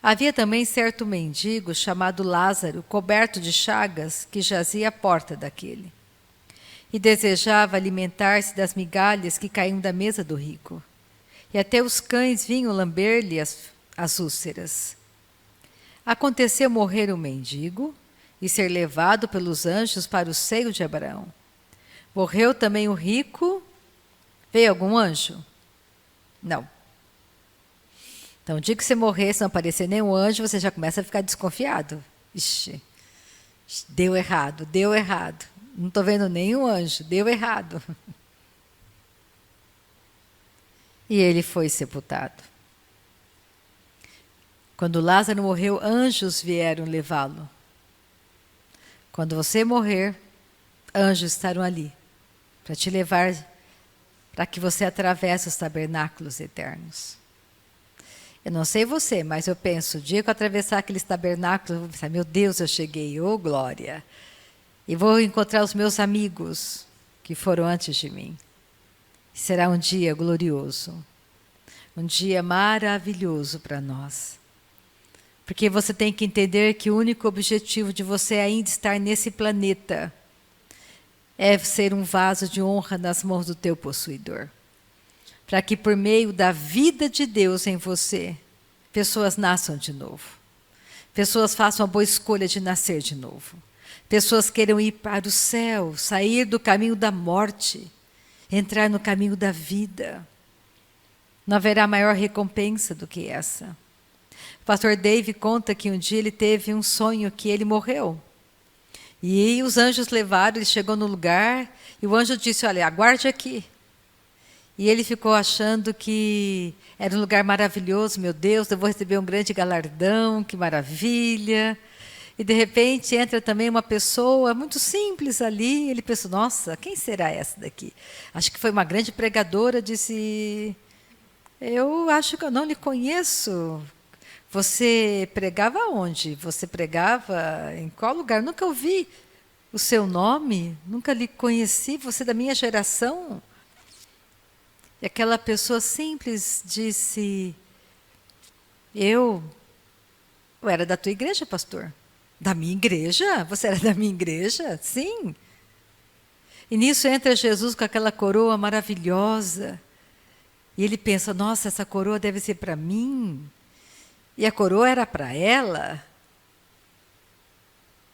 Havia também certo mendigo chamado Lázaro, coberto de chagas, que jazia à porta daquele. E desejava alimentar-se das migalhas que caíam da mesa do rico. E até os cães vinham lamber-lhe as úlceras. Aconteceu morrer o mendigo e ser levado pelos anjos para o seio de Abraão. Morreu também o rico. Veio algum anjo? Não. Então, o dia que você morrer, se não aparecer nenhum anjo, você já começa a ficar desconfiado. Ixi, deu errado, deu errado. Não estou vendo nenhum anjo, deu errado. E ele foi sepultado. Quando Lázaro morreu, anjos vieram levá-lo. Quando você morrer, anjos estarão ali para te levar, para que você atravesse os tabernáculos eternos. Eu não sei você, mas eu penso, o dia que eu atravessar aqueles tabernáculos, eu vou pensar, meu Deus, eu cheguei, ô glória. E vou encontrar os meus amigos que foram antes de mim. Será um dia glorioso, um dia maravilhoso para nós. Porque você tem que entender que o único objetivo de você ainda estar nesse planeta é ser um vaso de honra nas mãos do teu possuidor. Para que por meio da vida de Deus em você, pessoas nasçam de novo. Pessoas façam a boa escolha de nascer de novo. Pessoas queiram ir para o céu, sair do caminho da morte, entrar no caminho da vida. Não haverá maior recompensa do que essa. O pastor Dave conta que um dia ele teve um sonho que ele morreu. E os anjos levaram, ele chegou no lugar, e o anjo disse, olha, aguarde aqui. E ele ficou achando que era um lugar maravilhoso, meu Deus, eu vou receber um grande galardão, que maravilha. E de repente entra também uma pessoa muito simples ali, ele pensou, nossa, quem será essa daqui? Acho que foi uma grande pregadora, disse, eu acho que eu não lhe conheço. Você pregava onde? Você pregava em qual lugar? Nunca ouvi o seu nome, nunca lhe conheci, você é da minha geração. E aquela pessoa simples disse, eu era da tua igreja, pastor. Da minha igreja? Você era da minha igreja? Sim. E nisso entra Jesus com aquela coroa maravilhosa. E ele pensa, nossa, essa coroa deve ser para mim. E a coroa era para ela.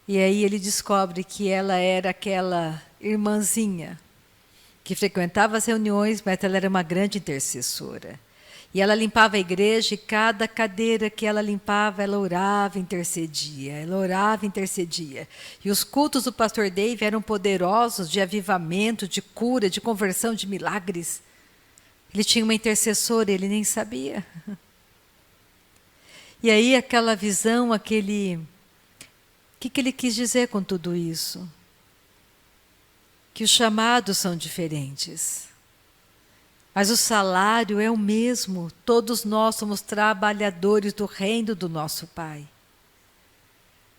E aí ele descobre que ela era aquela irmãzinha que frequentava as reuniões, mas ela era uma grande intercessora. E ela limpava a igreja e cada cadeira que ela limpava, ela orava, intercedia. Ela orava, intercedia. E os cultos do pastor Dave eram poderosos de avivamento, de cura, de conversão, de milagres. Ele tinha uma intercessora, ele nem sabia. E aí aquela visão, o que ele quis dizer com tudo isso? Que os chamados são diferentes. Mas o salário é o mesmo. Todos nós somos trabalhadores do reino do nosso Pai.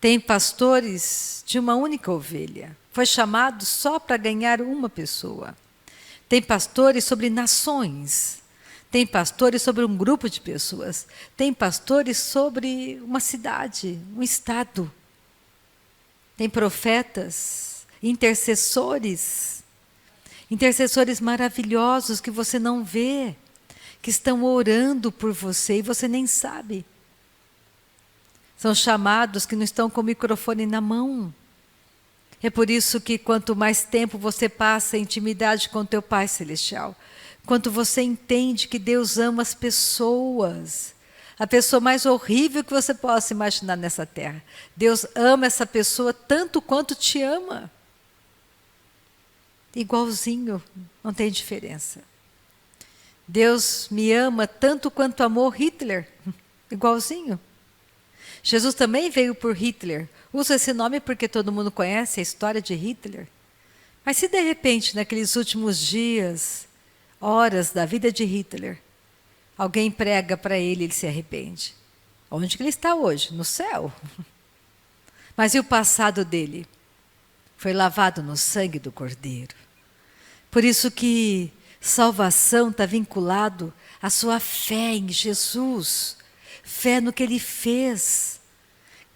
Tem pastores de uma única ovelha. Foi chamado só para ganhar uma pessoa. Tem pastores sobre nações. Tem pastores sobre um grupo de pessoas. Tem pastores sobre uma cidade, um estado. Tem profetas, intercessores maravilhosos que você não vê, que estão orando por você e você nem sabe. São chamados que não estão com o microfone na mão, É por isso que quanto mais tempo você passa em intimidade com teu Pai Celestial, quanto você entende que Deus ama as pessoas, a pessoa mais horrível que você possa imaginar nessa terra, Deus ama essa pessoa tanto quanto te ama. Igualzinho, não tem diferença. Deus me ama tanto quanto amou Hitler, igualzinho. Jesus também veio por Hitler. Uso esse nome porque todo mundo conhece a história de Hitler. Mas se de repente, naqueles últimos dias, horas da vida de Hitler, alguém prega para ele e ele se arrepende. Onde que ele está hoje? No céu. Mas e o passado dele? Foi lavado no sangue do Cordeiro. Por isso que salvação está vinculado à sua fé em Jesus, fé no que Ele fez,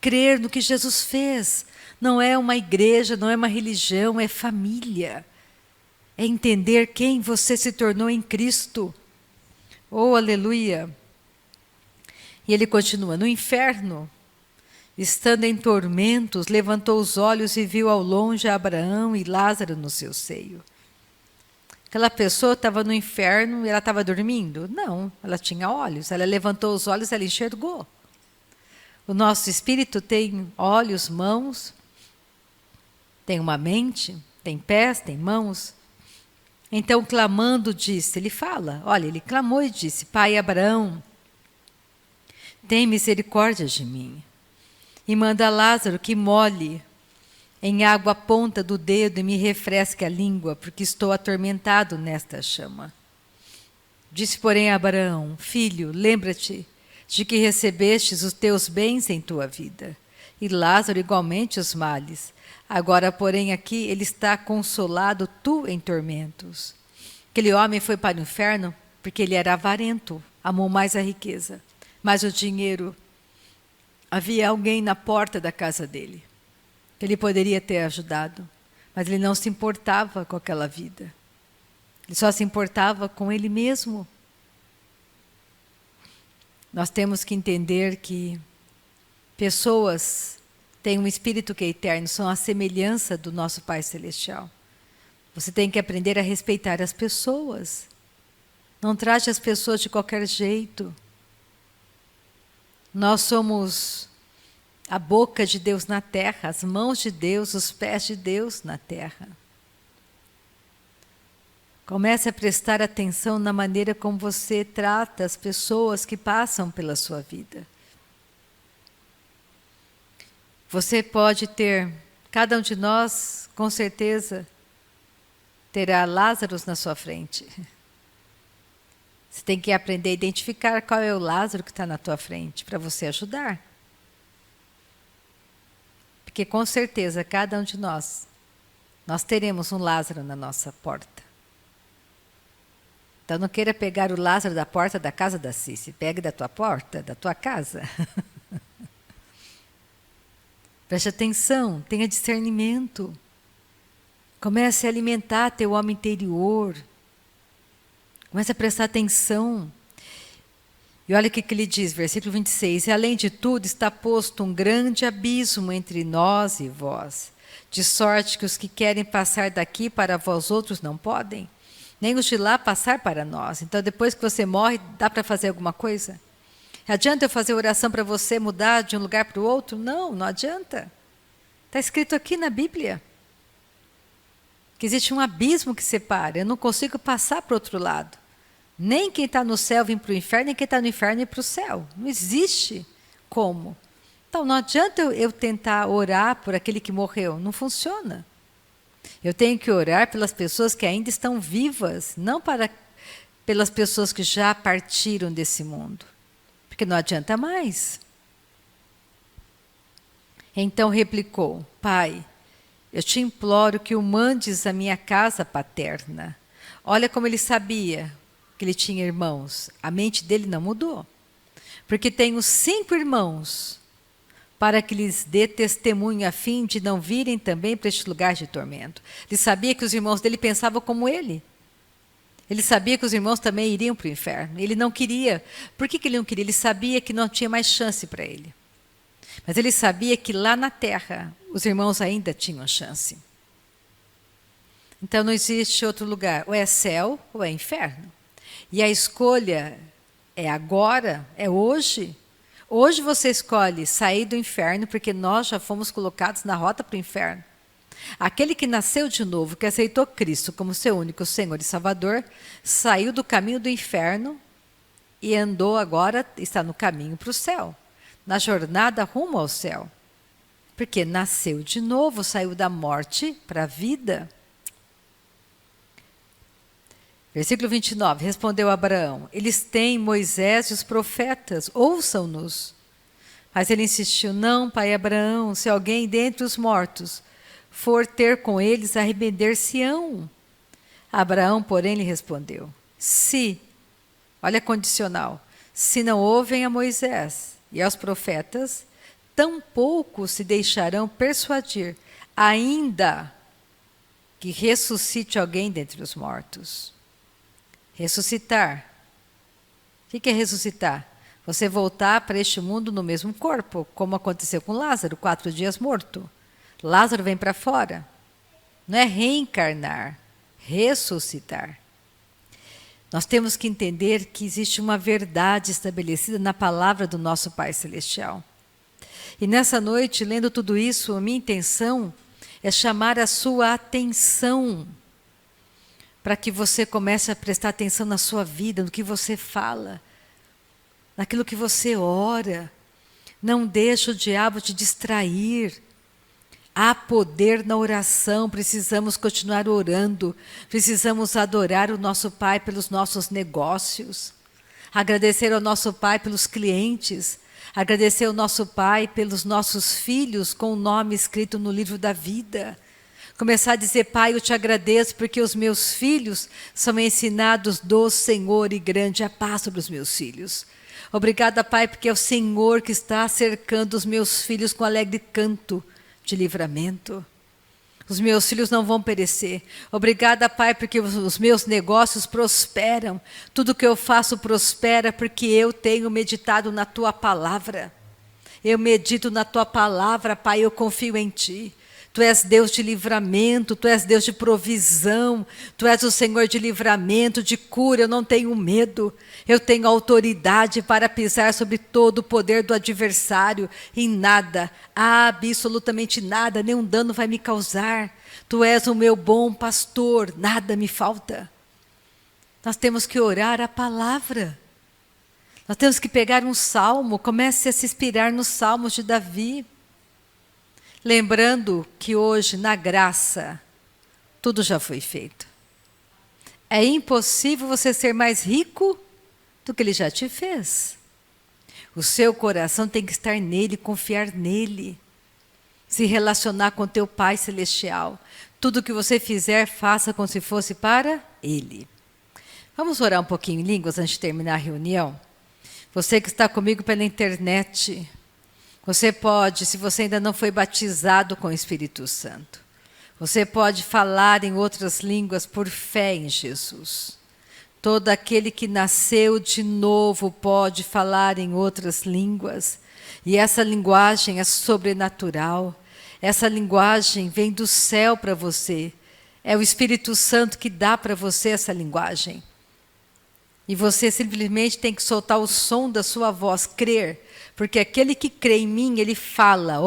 crer no que Jesus fez. Não é uma igreja, não é uma religião, é família. É entender quem você se tornou em Cristo. Oh, aleluia! E ele continua, no inferno, estando em tormentos, levantou os olhos e viu ao longe Abraão e Lázaro no seu seio. Aquela pessoa estava no inferno e ela estava dormindo? Não, ela tinha olhos. Ela levantou os olhos, ela enxergou. O nosso espírito tem olhos, mãos, tem uma mente, tem pés, tem mãos. Então, clamando, disse, ele fala, olha, ele clamou e disse, Pai Abraão, tem misericórdia de mim. E manda Lázaro que molhe em água a ponta do dedo e me refresque a língua, porque estou atormentado nesta chama. Disse, porém, a Abraão, filho, lembra-te de que recebestes os teus bens em tua vida, e Lázaro igualmente os males. Agora, porém, aqui ele está consolado, tu em tormentos. Aquele homem foi para o inferno porque ele era avarento, amou mais a riqueza, mais o dinheiro. Havia alguém na porta da casa dele que ele poderia ter ajudado, mas ele não se importava com aquela vida. Ele só se importava com ele mesmo. Nós temos que entender que pessoas têm um espírito que é eterno, são a semelhança do nosso Pai Celestial. Você tem que aprender a respeitar as pessoas. Não trate as pessoas de qualquer jeito. Nós somos a boca de Deus na terra, as mãos de Deus, os pés de Deus na terra. Comece a prestar atenção na maneira como você trata as pessoas que passam pela sua vida. Você pode ter, cada um de nós, com certeza, terá Lázaros na sua frente. Você tem que aprender a identificar qual é o Lázaro que está na tua frente, para você ajudar. Porque com certeza, cada um de nós teremos um Lázaro na nossa porta. Então não queira pegar o Lázaro da porta da casa da Cici, pegue da tua porta, da tua casa. Preste atenção, tenha discernimento. Comece a alimentar teu homem interior. Comece a prestar atenção. E olha o que ele diz, versículo 26. E além de tudo está posto um grande abismo entre nós e vós, de sorte que os que querem passar daqui para vós outros não podem, nem os de lá passar para nós. Então depois que você morre, dá para fazer alguma coisa? Adianta eu fazer oração para você mudar de um lugar para o outro? Não, não adianta. Está escrito aqui na Bíblia que existe um abismo que separa. Eu não consigo passar para o outro lado. Nem quem está no céu vir para o inferno, nem quem está no inferno ir para o céu. Não existe como. Então, não adianta eu tentar orar por aquele que morreu. Não funciona. Eu tenho que orar pelas pessoas que ainda estão vivas, não pelas pessoas que já partiram desse mundo. Porque não adianta mais. Então replicou, Pai, eu te imploro que o mandes à minha casa paterna. Olha como ele sabia que ele tinha irmãos. A mente dele não mudou. Porque tenho 5 irmãos, para que lhes dê testemunho a fim de não virem também para este lugar de tormento. Ele sabia que os irmãos dele pensavam como ele. Ele sabia que os irmãos também iriam para o inferno. Ele não queria. Por que ele não queria? Ele sabia que não tinha mais chance para ele. Mas ele sabia que lá na terra, os irmãos ainda tinham chance. Então não existe outro lugar, ou é céu ou é inferno. E a escolha é agora, é hoje. Hoje você escolhe sair do inferno, porque nós já fomos colocados na rota para o inferno. Aquele que nasceu de novo, que aceitou Cristo como seu único Senhor e Salvador, saiu do caminho do inferno e andou agora, está no caminho para o céu, na jornada rumo ao céu. Porque nasceu de novo, saiu da morte para a vida. Versículo 29, respondeu Abraão: eles têm Moisés e os profetas, ouçam-nos. Mas ele insistiu: não, pai Abraão, se alguém dentre os mortos for ter com eles, arrepender-se-ão. Abraão, porém, lhe respondeu: se, olha a condicional, se não ouvem a Moisés e aos profetas, tampouco se deixarão persuadir, ainda que ressuscite alguém dentre os mortos. Ressuscitar. O que é ressuscitar? Você voltar para este mundo no mesmo corpo, como aconteceu com Lázaro, 4 dias morto. Lázaro vem para fora. Não é reencarnar, ressuscitar. Nós temos que entender que existe uma verdade estabelecida na palavra do nosso Pai Celestial. E nessa noite, lendo tudo isso, a minha intenção é chamar a sua atenção para que você comece a prestar atenção na sua vida, no que você fala, naquilo que você ora. Não deixe o diabo te distrair. Há poder na oração, precisamos continuar orando, precisamos adorar o nosso Pai pelos nossos negócios, agradecer ao nosso Pai pelos clientes, agradecer ao nosso Pai pelos nossos filhos com o nome escrito no livro da vida. Começar a dizer: Pai, eu te agradeço porque os meus filhos são ensinados do Senhor e grande a paz sobre os meus filhos. Obrigada, Pai, porque é o Senhor que está cercando os meus filhos com alegre canto de livramento. Os meus filhos não vão perecer. Obrigada, Pai, porque os meus negócios prosperam. Tudo que eu faço prospera porque eu tenho meditado na Tua palavra. Eu medito na Tua palavra, Pai, eu confio em Ti. Tu és Deus de livramento, Tu és Deus de provisão, Tu és o Senhor de livramento, de cura. Eu não tenho medo, eu tenho autoridade para pisar sobre todo o poder do adversário e nada, absolutamente nada, nenhum dano vai me causar. Tu és o meu bom pastor, nada me falta. Nós temos que orar a palavra. Nós temos que pegar um salmo, comece a se inspirar nos salmos de Davi. Lembrando que hoje, na graça, tudo já foi feito. É impossível você ser mais rico do que Ele já te fez. O seu coração tem que estar nele, confiar nele. Se relacionar com teu Pai Celestial. Tudo que você fizer, faça como se fosse para Ele. Vamos orar um pouquinho em línguas antes de terminar a reunião? Você que está comigo pela internet, você pode, se você ainda não foi batizado com o Espírito Santo, você pode falar em outras línguas por fé em Jesus. Todo aquele que nasceu de novo pode falar em outras línguas. E essa linguagem é sobrenatural. Essa linguagem vem do céu para você. É o Espírito Santo que dá para você essa linguagem. E você simplesmente tem que soltar o som da sua voz, crer. Porque aquele que crê em mim, ele fala.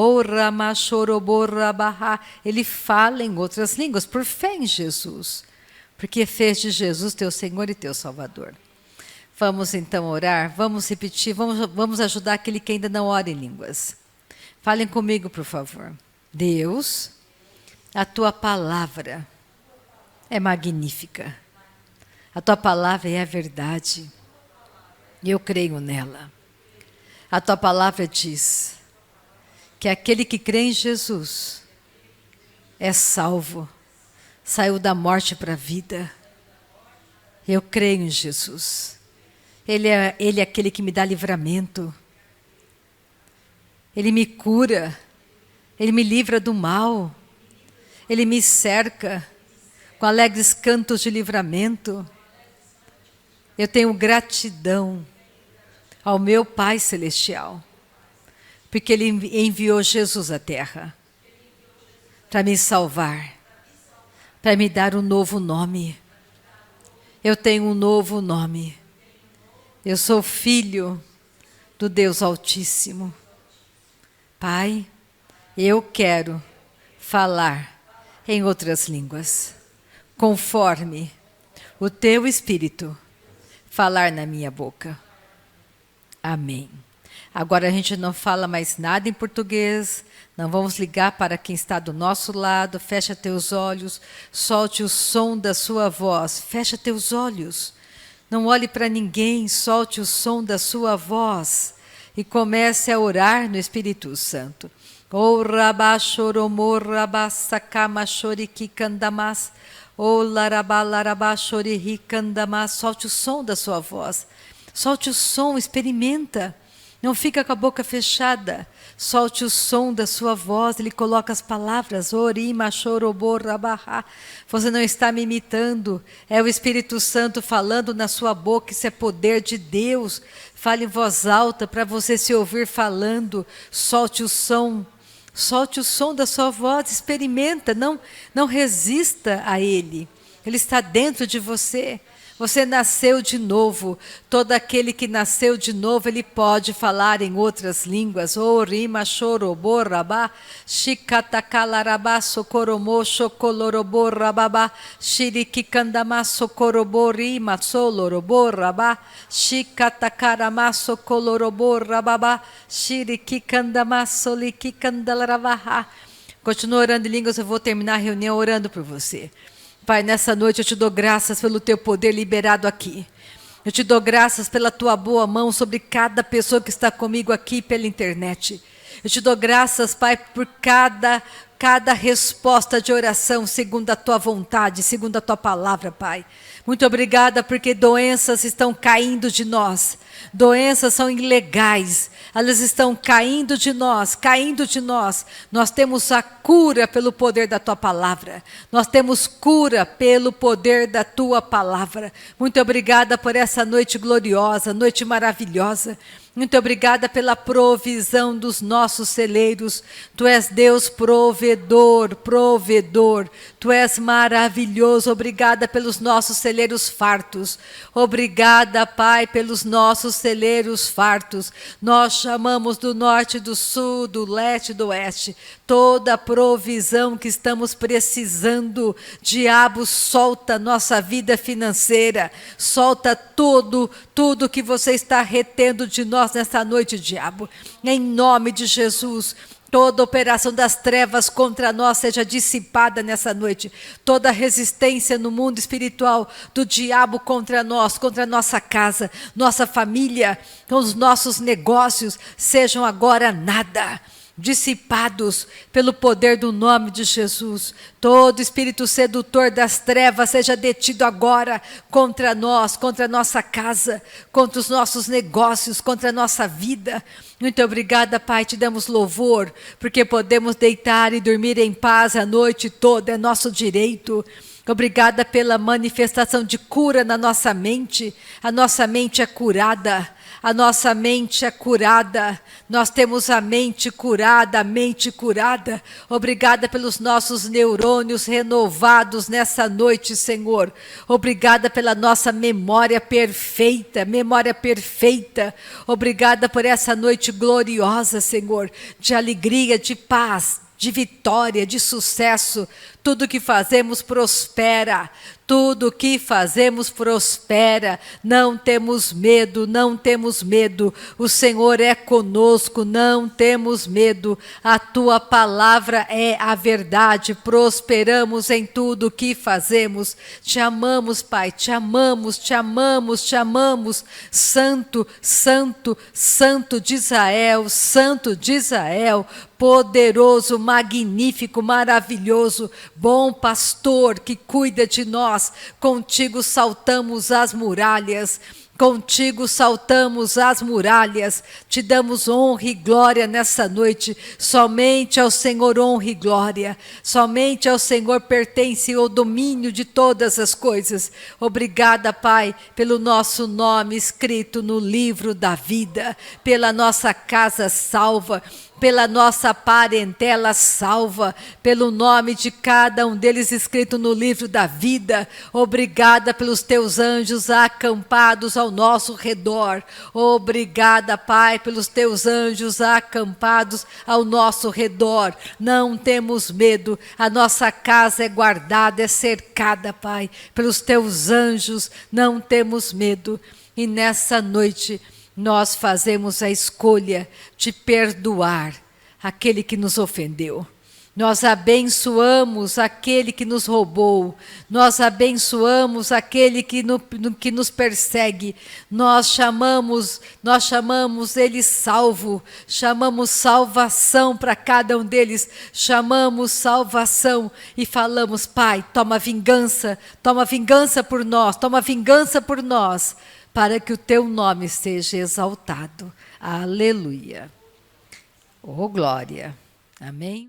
Ele fala em outras línguas, por fé em Jesus. Porque fez de Jesus teu Senhor e teu Salvador. Vamos então orar, vamos repetir, vamos ajudar aquele que ainda não ora em línguas. Falem comigo, por favor. Deus, a tua palavra é magnífica. A tua palavra é a verdade. E eu creio nela. A tua palavra diz que aquele que crê em Jesus é salvo, saiu da morte para a vida. Eu creio em Jesus. Ele é aquele que me dá livramento. Ele me cura. Ele me livra do mal. Ele me cerca com alegres cantos de livramento. Eu tenho gratidão ao meu Pai Celestial, porque Ele enviou Jesus à terra para me salvar, para me dar um novo nome. Eu tenho um novo nome. Eu sou filho do Deus Altíssimo. Pai, eu quero falar em outras línguas, conforme o Teu Espírito falar na minha boca. Amém. Agora a gente não fala mais nada em português, não vamos ligar para quem está do nosso lado. Fecha teus olhos, solte o som da sua voz. Fecha teus olhos, não olhe para ninguém, solte o som da sua voz e comece a orar no Espírito Santo. O rabachoromor rabassacamachoriquicandamas, o larabalarabachoricandamas. Solte o som da sua voz, solte o som, experimenta. Não fica com a boca fechada. Solte o som da sua voz. Ele coloca as palavras. Você não está me imitando. É o Espírito Santo falando na sua boca. Isso é poder de Deus. Fale em voz alta para você se ouvir falando. Solte o som. Solte o som da sua voz. Experimenta. Não resista a Ele. Ele está dentro de você. Você nasceu de novo. Todo aquele que nasceu de novo, ele pode falar em outras línguas. O rima chorobo rabá, shikatakalarabá, sokoromo, chocolorobo rababá, shirikikandamá, sokorobo rima, solorobo rabá, shikatakaramá, socolorobo rababá, shirikikandamá, solikikandalarabá. Continua orando em línguas, eu vou terminar a reunião orando por você. Pai, nessa noite eu te dou graças pelo teu poder liberado aqui. Eu te dou graças pela tua boa mão sobre cada pessoa que está comigo aqui pela internet. Eu te dou graças, Pai, por cada resposta de oração segundo a tua vontade, segundo a tua palavra, Pai. Muito obrigada porque doenças estão caindo de nós. Doenças são ilegais. Elas estão caindo de nós, caindo de nós. Nós temos a cura pelo poder da tua palavra. Nós temos cura pelo poder da tua palavra. Muito obrigada por essa noite gloriosa, noite maravilhosa. Muito obrigada pela provisão dos nossos celeiros. Tu és Deus provedor, provedor. Tu és maravilhoso. Obrigada pelos nossos celeiros fartos. Obrigada, Pai, pelos nossos celeiros fartos. Nós chamamos do norte, do sul, do leste e do oeste. Toda a provisão que estamos precisando. Diabo, solta nossa vida financeira. Solta tudo que você está retendo de nós nessa noite, diabo. Em nome de Jesus, toda operação das trevas contra nós seja dissipada nessa noite. Toda resistência no mundo espiritual do diabo contra nós, contra a nossa casa, nossa família, os nossos negócios, sejam agora nada. Dissipados pelo poder do nome de Jesus. Todo espírito sedutor das trevas seja detido agora contra nós, contra a nossa casa, contra os nossos negócios, contra a nossa vida. Muito obrigada, Pai, te damos louvor, porque podemos deitar e dormir em paz a noite toda, é nosso direito. Obrigada pela manifestação de cura na nossa mente. A nossa mente é curada. A nossa mente é curada, nós temos a mente curada, a mente curada. Obrigada pelos nossos neurônios renovados nessa noite, Senhor. Obrigada pela nossa memória perfeita, memória perfeita. Obrigada por essa noite gloriosa, Senhor, de alegria, de paz, de vitória, de sucesso. Tudo que fazemos prospera. Tudo que fazemos prospera. Não temos medo, não temos medo. O Senhor é conosco, não temos medo. A tua palavra é a verdade. Prosperamos em tudo que fazemos. Te amamos, Pai, te amamos, te amamos, te amamos. Santo, santo, santo de Israel, santo de Israel. Poderoso, magnífico, maravilhoso, bom pastor que cuida de nós. Contigo saltamos as muralhas, Contigo saltamos as muralhas, te damos honra e glória nessa noite. Somente ao Senhor honra e glória. Somente ao Senhor pertence o domínio de todas as coisas. Obrigada, Pai, pelo nosso nome escrito no livro da vida, pela nossa casa salva, pela nossa parentela salva, pelo nome de cada um deles escrito no livro da vida. Obrigada pelos teus anjos acampados ao nosso redor. Obrigada, Pai, pelos teus anjos acampados ao nosso redor. Não temos medo, a nossa casa é guardada, é cercada, Pai, pelos teus anjos. Não temos medo. E nessa noite nós fazemos a escolha de perdoar aquele que nos ofendeu. Nós abençoamos aquele que nos roubou. Nós abençoamos aquele que nos persegue. Nós chamamos ele salvo. Chamamos salvação para cada um deles. Chamamos salvação e falamos: Pai, toma vingança por nós, toma vingança por nós, para que o teu nome seja exaltado. Aleluia. Oh, glória. Amém.